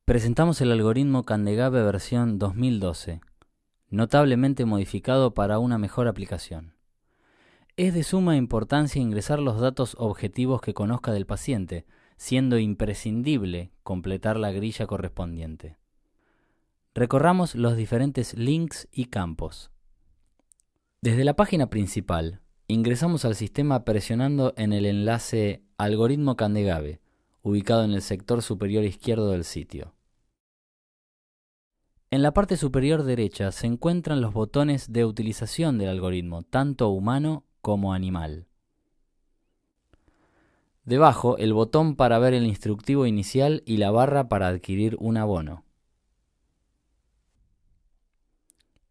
Presentamos el algoritmo Candegave versión 2012, notablemente modificado para una mejor aplicación. Es de suma importancia ingresar los datos objetivos que conozca del paciente, siendo imprescindible completar la grilla correspondiente. Recorramos los diferentes links y campos. Desde la página principal, ingresamos al sistema presionando en el enlace Algoritmo Candegave, ubicado en el sector superior izquierdo del sitio. En la parte superior derecha se encuentran los botones de utilización del algoritmo, tanto humano como animal. Debajo, el botón para ver el instructivo inicial y la barra para adquirir un abono.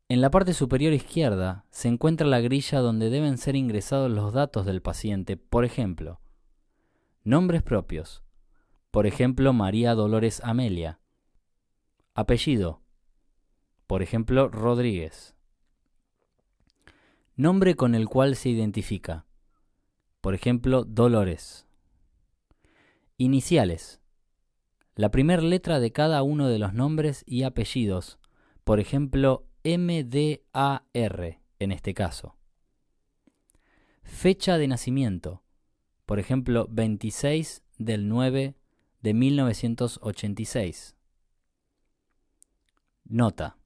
En la parte superior izquierda se encuentra la grilla donde deben ser ingresados los datos del paciente, por ejemplo, nombres propios, por ejemplo, María Dolores Amelia, apellido, por ejemplo, Rodríguez, nombre con el cual se identifica, por ejemplo, Dolores, iniciales, la primera letra de cada uno de los nombres y apellidos, por ejemplo, MDAR en este caso. Fecha de nacimiento, por ejemplo, 26 del 9 de 1986. Nota.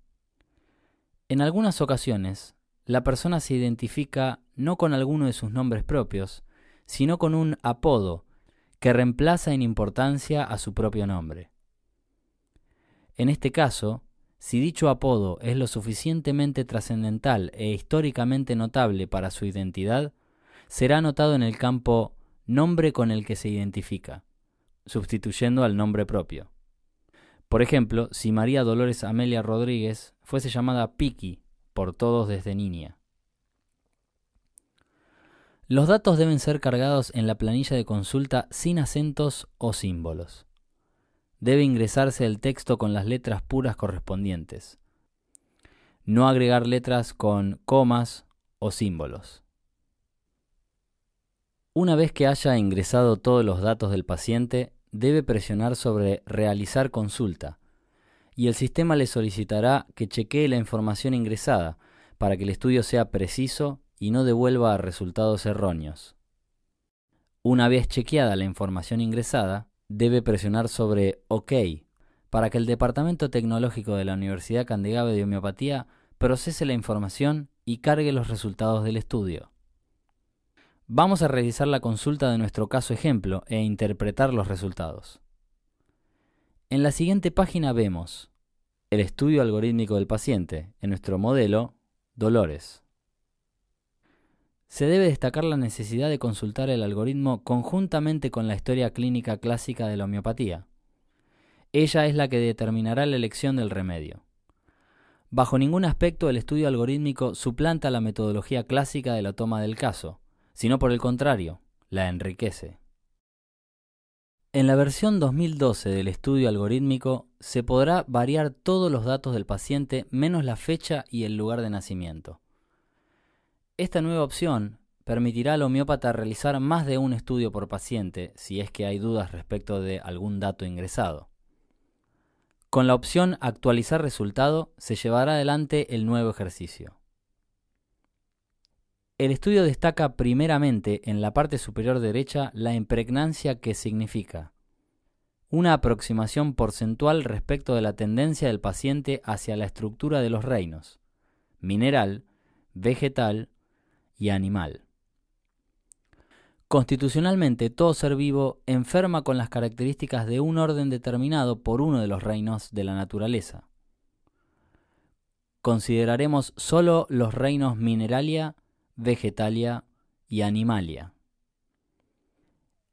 En algunas ocasiones, la persona se identifica no con alguno de sus nombres propios, sino con un apodo que reemplaza en importancia a su propio nombre. En este caso, si dicho apodo es lo suficientemente trascendental e históricamente notable para su identidad, será anotado en el campo nombre con el que se identifica, sustituyendo al nombre propio. Por ejemplo, si María Dolores Amelia Rodríguez fuese llamada Piki por todos desde niña. Los datos deben ser cargados en la planilla de consulta sin acentos o símbolos. Debe ingresarse el texto con las letras puras correspondientes. No agregar letras con comas o símbolos. Una vez que haya ingresado todos los datos del paciente, debe presionar sobre Realizar consulta y el sistema le solicitará que chequee la información ingresada para que el estudio sea preciso y no devuelva resultados erróneos. Una vez chequeada la información ingresada, debe presionar sobre OK para que el Departamento Tecnológico de la Universidad Candegave de Homeopatía procese la información y cargue los resultados del estudio. Vamos a realizar la consulta de nuestro caso ejemplo e interpretar los resultados. En la siguiente página vemos el estudio algorítmico del paciente, en nuestro modelo, Dolores. Se debe destacar la necesidad de consultar el algoritmo conjuntamente con la historia clínica clásica de la homeopatía. Ella es la que determinará la elección del remedio. Bajo ningún aspecto el estudio algorítmico suplanta la metodología clásica de la toma del caso, sino por el contrario, la enriquece. En la versión 2012 del estudio algorítmico se podrá variar todos los datos del paciente menos la fecha y el lugar de nacimiento. Esta nueva opción permitirá al homeópata realizar más de un estudio por paciente si es que hay dudas respecto de algún dato ingresado. Con la opción Actualizar resultado se llevará adelante el nuevo ejercicio. El estudio destaca primeramente en la parte superior derecha la impregnancia, que significa una aproximación porcentual respecto de la tendencia del paciente hacia la estructura de los reinos, mineral, vegetal y animal. Constitucionalmente, todo ser vivo enferma con las características de un orden determinado por uno de los reinos de la naturaleza. Consideraremos solo los reinos Mineralia, Vegetalia y Animalia.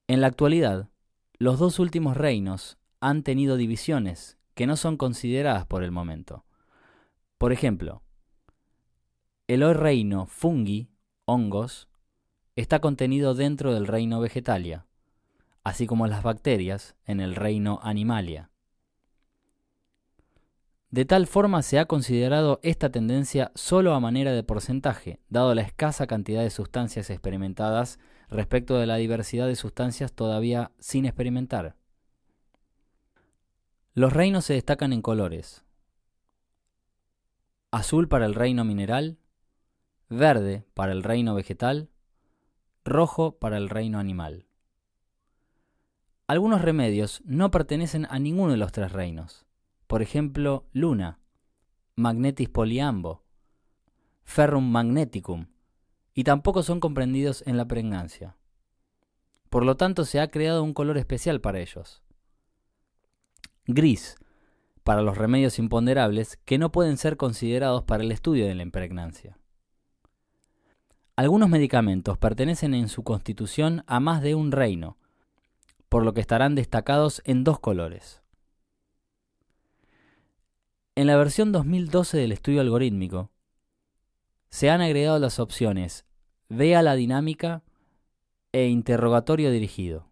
En la actualidad, los dos últimos reinos han tenido divisiones que no son consideradas por el momento. Por ejemplo, el reino Fungi, hongos, está contenido dentro del reino Vegetalia, así como las bacterias en el reino Animalia. De tal forma se ha considerado esta tendencia solo a manera de porcentaje, dado la escasa cantidad de sustancias experimentadas respecto de la diversidad de sustancias todavía sin experimentar. Los reinos se destacan en colores: azul para el reino mineral, verde para el reino vegetal, rojo para el reino animal. Algunos remedios no pertenecen a ninguno de los tres reinos. Por ejemplo, luna, magnetis polyambo, ferrum magneticum, y tampoco son comprendidos en la pregnancia. Por lo tanto, se ha creado un color especial para ellos: gris, para los remedios imponderables que no pueden ser considerados para el estudio de la impregnancia. Algunos medicamentos pertenecen en su constitución a más de un reino, por lo que estarán destacados en dos colores. En la versión 2012 del estudio algorítmico, se han agregado las opciones Vea la dinámica e interrogatorio dirigido.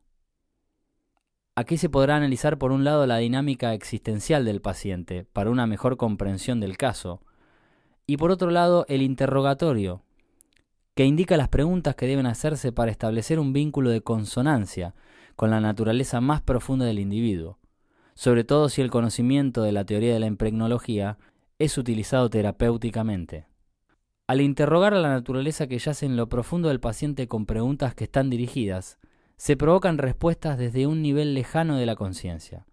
Aquí se podrá analizar por un lado la dinámica existencial del paciente para una mejor comprensión del caso, y por otro lado el interrogatorio, que indica las preguntas que deben hacerse para establecer un vínculo de consonancia con la naturaleza más profunda del individuo, sobre todo si el conocimiento de la teoría de la impregnología es utilizado terapéuticamente. Al interrogar a la naturaleza que yace en lo profundo del paciente con preguntas que están dirigidas, se provocan respuestas desde un nivel lejano de la conciencia.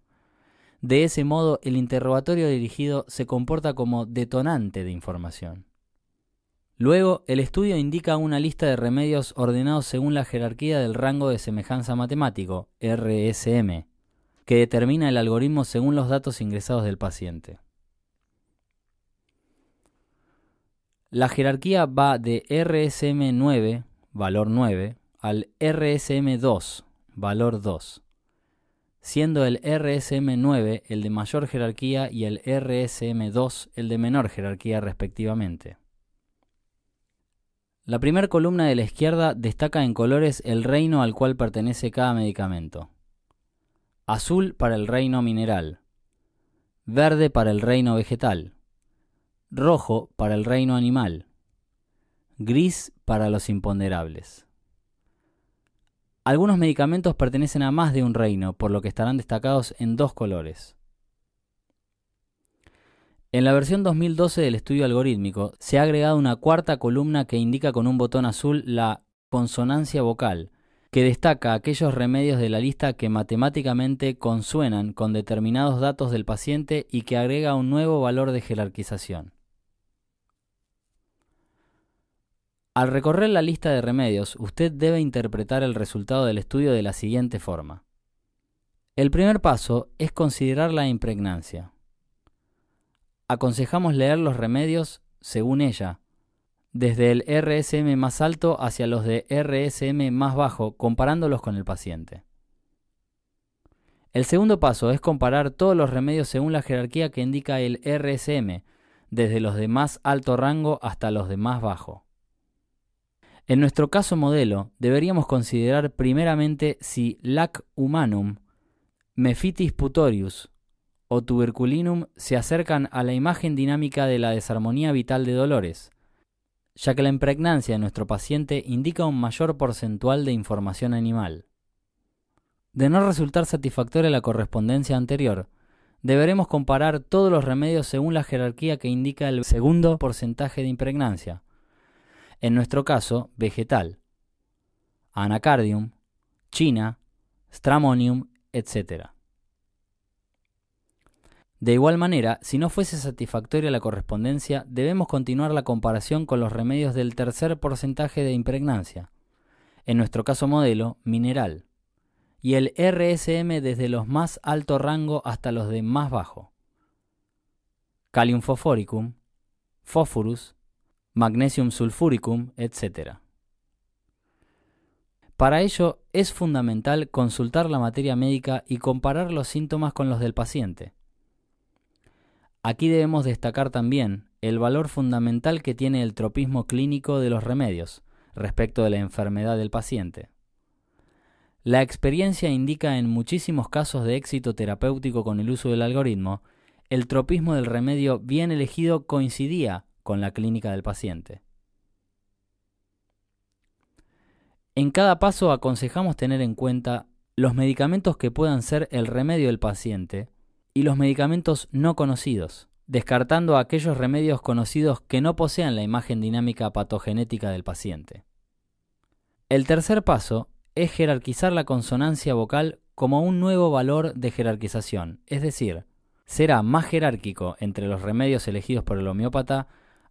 De ese modo, el interrogatorio dirigido se comporta como detonante de información. Luego, el estudio indica una lista de remedios ordenados según la jerarquía del rango de semejanza matemático, RSM, que determina el algoritmo según los datos ingresados del paciente. La jerarquía va de RSM9, valor 9, al RSM2, valor 2, siendo el RSM9 el de mayor jerarquía y el RSM2 el de menor jerarquía respectivamente. La primera columna de la izquierda destaca en colores el reino al cual pertenece cada medicamento: azul para el reino mineral, verde para el reino vegetal, rojo para el reino animal, gris para los imponderables. Algunos medicamentos pertenecen a más de un reino, por lo que estarán destacados en dos colores. En la versión 2012 del estudio algorítmico se ha agregado una cuarta columna que indica con un botón azul la consonancia vocal, que destaca aquellos remedios de la lista que matemáticamente consuenan con determinados datos del paciente y que agrega un nuevo valor de jerarquización. Al recorrer la lista de remedios, usted debe interpretar el resultado del estudio de la siguiente forma. El primer paso es considerar la impregnancia. Aconsejamos leer los remedios según ella, desde el RSM más alto hacia los de RSM más bajo, comparándolos con el paciente. El segundo paso es comparar todos los remedios según la jerarquía que indica el RSM, desde los de más alto rango hasta los de más bajo. En nuestro caso modelo, deberíamos considerar primeramente si Lac humanum, Mephitis putorius o Tuberculinum se acercan a la imagen dinámica de la desarmonía vital de dolores, ya que la impregnancia de nuestro paciente indica un mayor porcentual de información animal. De no resultar satisfactoria la correspondencia anterior, deberemos comparar todos los remedios según la jerarquía que indica el segundo porcentaje de impregnancia, en nuestro caso vegetal, Anacardium, China, Stramonium, etc. De igual manera, si no fuese satisfactoria la correspondencia, debemos continuar la comparación con los remedios del tercer porcentaje de impregnancia, en nuestro caso modelo, mineral, y el RSM desde los más alto rango hasta los de más bajo, Kalium phosphoricum, Phosphorus, Magnesium sulfuricum, etc. Para ello, es fundamental consultar la materia médica y comparar los síntomas con los del paciente. Aquí debemos destacar también el valor fundamental que tiene el tropismo clínico de los remedios respecto de la enfermedad del paciente. La experiencia indica en muchísimos casos de éxito terapéutico con el uso del algoritmo, el tropismo del remedio bien elegido coincidía con la clínica del paciente. En cada paso aconsejamos tener en cuenta los medicamentos que puedan ser el remedio del paciente y los medicamentos no conocidos, descartando aquellos remedios conocidos que no posean la imagen dinámica patogenética del paciente. El tercer paso es jerarquizar la consonancia vocal como un nuevo valor de jerarquización, es decir, será más jerárquico entre los remedios elegidos por el homeópata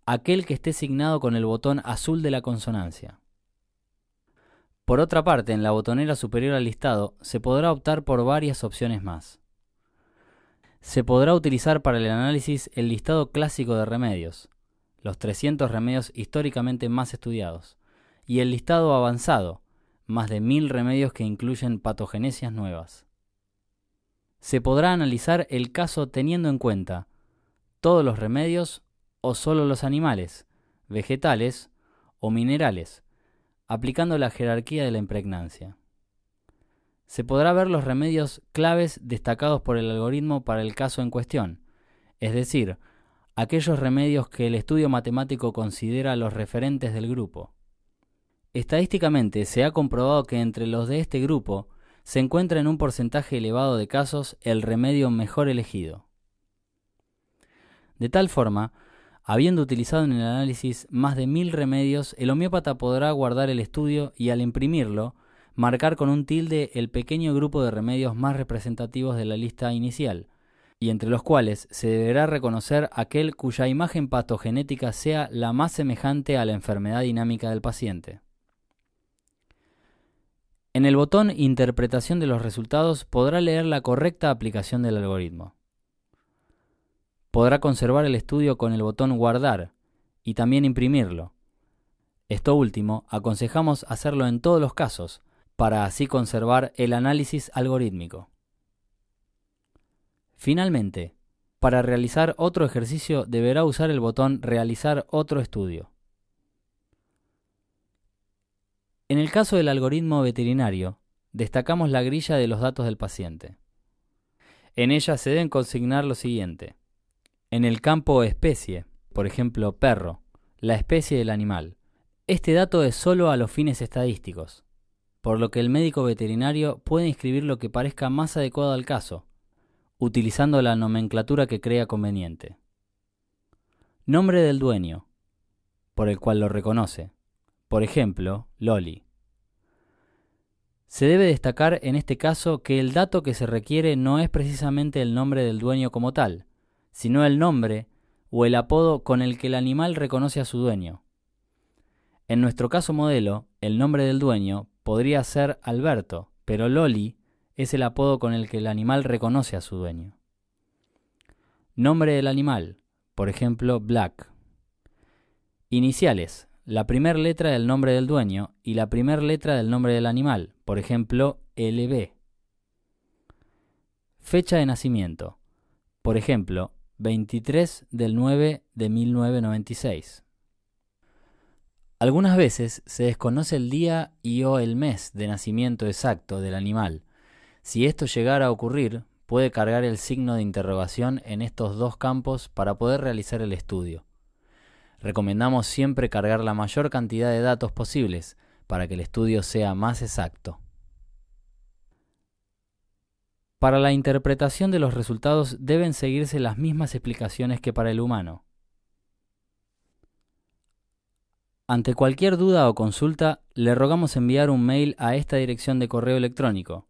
aquel que esté signado con el botón azul de la consonancia. Por otra parte, en la botonera superior al listado se podrá optar por varias opciones más. Se podrá utilizar para el análisis el listado clásico de remedios, los 300 remedios históricamente más estudiados, y el listado avanzado, más de 1000 remedios que incluyen patogenesias nuevas. Se podrá analizar el caso teniendo en cuenta todos los remedios o solo los animales, vegetales o minerales, aplicando la jerarquía de la impregnancia. Se podrá ver los remedios claves destacados por el algoritmo para el caso en cuestión, es decir, aquellos remedios que el estudio matemático considera los referentes del grupo. Estadísticamente se ha comprobado que entre los de este grupo se encuentra en un porcentaje elevado de casos el remedio mejor elegido. De tal forma, habiendo utilizado en el análisis más de 1000 remedios, el homeópata podrá guardar el estudio y al imprimirlo, marcar con un tilde el pequeño grupo de remedios más representativos de la lista inicial, y entre los cuales se deberá reconocer aquel cuya imagen patogenética sea la más semejante a la enfermedad dinámica del paciente. En el botón Interpretación de los resultados podrá leer la correcta aplicación del algoritmo. Podrá conservar el estudio con el botón Guardar y también imprimirlo. Esto último aconsejamos hacerlo en todos los casos, para así conservar el análisis algorítmico. Finalmente, para realizar otro ejercicio deberá usar el botón Realizar otro estudio. En el caso del algoritmo veterinario, destacamos la grilla de los datos del paciente. En ella se deben consignar lo siguiente. En el campo especie, por ejemplo perro, la especie del animal. Este dato es solo a los fines estadísticos, por lo que el médico veterinario puede inscribir lo que parezca más adecuado al caso, utilizando la nomenclatura que crea conveniente. Nombre del dueño, por el cual lo reconoce. Por ejemplo, Loli. Se debe destacar en este caso que el dato que se requiere no es precisamente el nombre del dueño como tal, sino el nombre o el apodo con el que el animal reconoce a su dueño. En nuestro caso modelo, el nombre del dueño podría ser Alberto, pero Loli es el apodo con el que el animal reconoce a su dueño. Nombre del animal, por ejemplo, Black. Iniciales, la primera letra del nombre del dueño y la primera letra del nombre del animal, por ejemplo, LB. Fecha de nacimiento, por ejemplo, 23 del 9 de 1996. Algunas veces se desconoce el día y o el mes de nacimiento exacto del animal. Si esto llegara a ocurrir, puede cargar el signo de interrogación en estos dos campos para poder realizar el estudio. Recomendamos siempre cargar la mayor cantidad de datos posibles para que el estudio sea más exacto. Para la interpretación de los resultados deben seguirse las mismas explicaciones que para el humano. Ante cualquier duda o consulta, le rogamos enviar un mail a esta dirección de correo electrónico